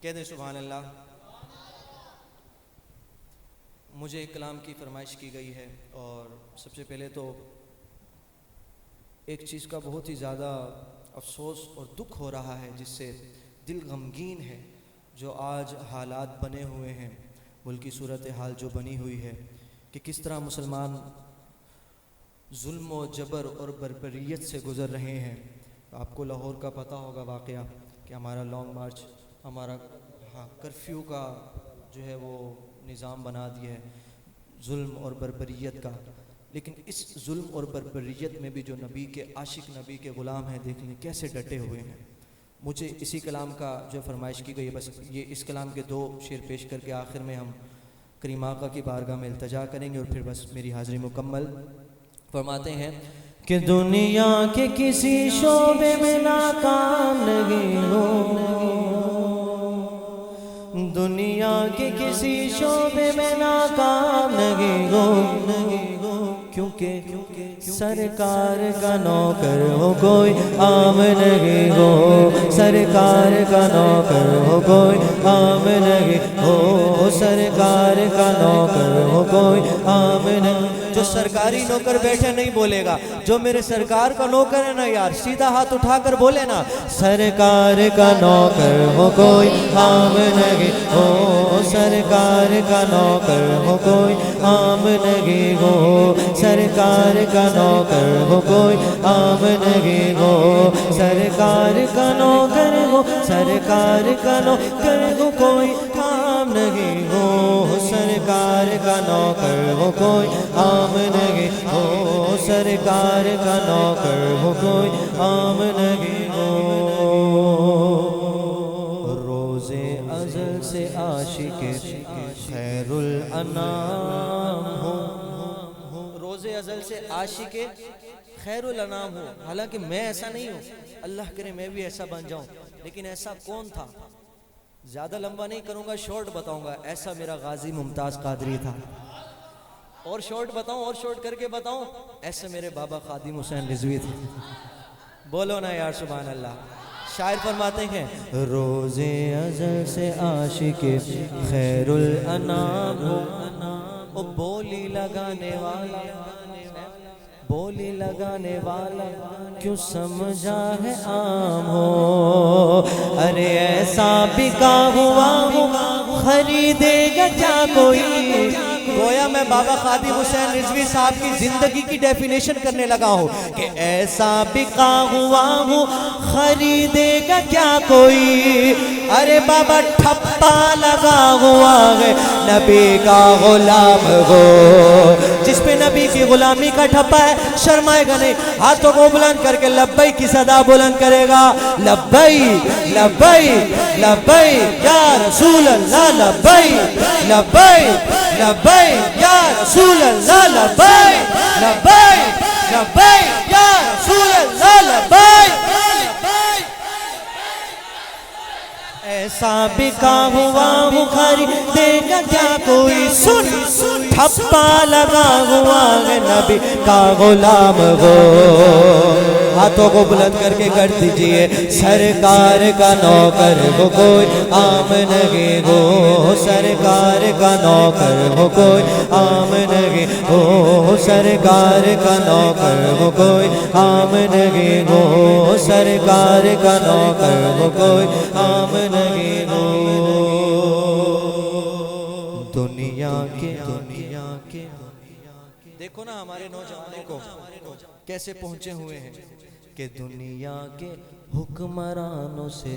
کہہ دیں سبحان اللہ۔ مجھے ایک کلام کی فرمائش کی گئی ہے، اور سب سے پہلے تو ایک چیز کا بہت ہی زیادہ افسوس اور دکھ ہو رہا ہے، جس سے دل غمگین ہے، جو آج حالات بنے ہوئے ہیں، ملکی صورتحال جو بنی ہوئی ہے کہ کس طرح مسلمان ظلم و جبر اور بربریت سے گزر رہے ہیں۔ آپ کو لاہور کا پتہ ہوگا واقعہ کہ ہمارا لانگ مارچ، ہمارا کرفیو کا جو ہے وہ نظام بنا دیا ہے ظلم اور بربریت کا، لیکن اس ظلم اور بربریت میں بھی جو نبی کے عاشق، نبی کے غلام ہیں، دیکھ لیں کیسے ڈٹے ہوئے ہیں۔ مجھے اسی کلام کا جو فرمائش کی گئی ہے، بس یہ اس کلام کے 2 شعر پیش کر کے آخر میں ہم کریم آقا کی بارگاہ میں التجا کریں گے، اور پھر بس میری حاضری مکمل۔ فرماتے ہیں کہ دنیا کے کسی شعبے میں ناکام نہیں ہو، دنیا کے کسی شعبے میں ناکام نہیں ہو، کیونکہ سرکار کا نوکر ہو کوئی عام نہیں ہو، سرکار کا نوکر ہو کوئی عام نہیں ہو، سرکار کا نوکر ہو کوئی عام نہیں۔ جو سرکاری نوکر بیٹھے نہیں بولے گا، جو میرے سرکار کا نوکر ہے نا یار، سیدھا ہاتھ اٹھا کر بولے نا، سرکار کا نوکر ہو کوئی عام نہیں ہو، سرکار کا نوکر ہو کوئی عام نہیں ہو، سرکار کا نوکر ہو کوئی عام نہیں ہو، سرکار کا نوکر ہو، سرکار کا نوکر ہو کوئی عام نہیں ہو، سرکار کا نوکر ہو کوئی عام نہیں ہو، سرکار کا نوکر ہو کوئی عام نہیں ہو۔ روز ازل سے عاشق خیر الانام ہو، روز ازل سے عاشق خیر الانام ہو، حالانکہ میں ایسا نہیں ہوں، اللہ کرے میں بھی ایسا بن جاؤں، لیکن ایسا کون تھا؟ زیادہ لمبا نہیں کروں گا، شارٹ بتاؤں گا۔ ایسا میرا غازی ممتاز قادری تھا، اور شارٹ بتاؤں، اور شارٹ کر کے بتاؤں، ایسے میرے بابا خادم حسین رضوی تھے۔ بولو نا یار سبحان اللہ۔ شاعر فرماتے ہیں روز ازل سے عاشق خیر الانام ہو، او بولی لگانے والا، بولی لگانے والا کیوں سمجھا ہے عام ہو، ارے ایسا بکا ہوا ہو خریدے گا کیا کوئی۔ گویا میں بابا خادم حسین رضوی صاحب کی زندگی کی ڈیفینیشن کرنے لگا ہوں کہ ایسا بکا ہوا ہوں خریدے گا کیا کوئی، ارے بابا ٹھپا لگا ہوا ہے نبی کا غلام ہو، جس پہ نبی کی غلامی کا ٹھپا ہے شرمائے گا نہیں، ہاتھوں کو بلند کر کے لبئی کی صدا بلند کرے گا، لبئی لبئی لبئی یا رسول اللہ، لبئی لبئی لبئی یا رسول اللہ، لبئی لبئی لبئی یا رسول اللہ، لبئی۔ ایسا بکا ہوا بخاری دے گا کیا کوئی، سن ٹھپا لگا ہوا ہے نبی کا غلام ہو، ہاتھوں کو بلند کر کے کر دیجئے، سرکار کا نوکر ہو کوئی عام نہیں ہو، سرکار کا نوکر ہو کوئی عام نہیں ہو، سرکار کا نوکر ہو کوئی عام نہیں ہو، سرکار کا نوکر ہو کوئی عام نہیں ہو۔ دنیا کے دیکھو نا ہمارے نوجوانوں کو کیسے پہنچے ہوئے ہیں کہ دنیا کے حکمرانوں سے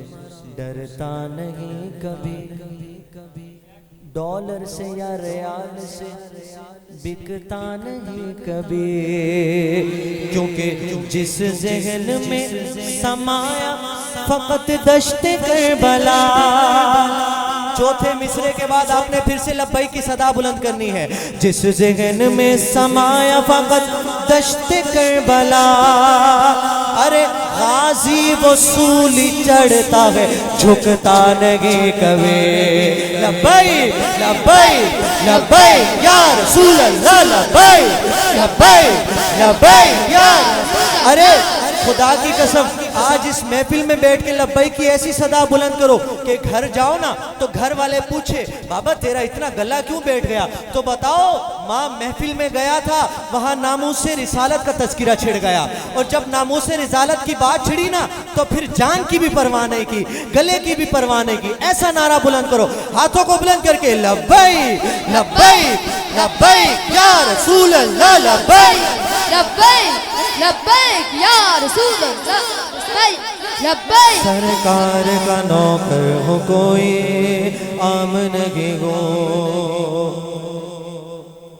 ڈرتا نہیں کبھی، ڈالر سے یا ریال سے بکتا نہیں کبھی، کیونکہ جس ذہن میں سمایا فقط دشت کربلا۔ چوتھے مصرے کے بعد آپ نے پھر سے لبئی کی صدا بلند کرنی ہے، جس ذہن میں سمایا فقط دشت کربلا، ارے غازی وصولی چڑھتا ہے جھکتا نہیں کبھی، لبئی لبئی لبئی یا رسول اللہ، لبئی لبئی لبئی یا، ارے خدا کی قسم آج اس محفل میں بیٹھ کے لبیک کی ایسی صدا بلند کرو کہ گھر جاؤ نا تو گھر والے پوچھے بابا تیرا اتنا گلا کیوں بیٹھ گیا؟ تو بتاؤ ماں محفل میں گیا تھا، وہاں ناموس رسالت کا تذکرہ چھڑ گیا، اور جب ناموس رسالت کی بات چھڑی نا تو پھر جان کی بھی پرواہ نہیں کی، گلے کی بھی پرواہ نہیں کی۔ ایسا نعرہ بلند کرو، ہاتھوں کو بلند کر کے لبیک لبیک لبیک یا رسول اللہ، لبیک لبیک لبیک یا رسول اللہ، لبیک لبیک۔ سرکار کا نوکر ہو کوئی آمنگی گو،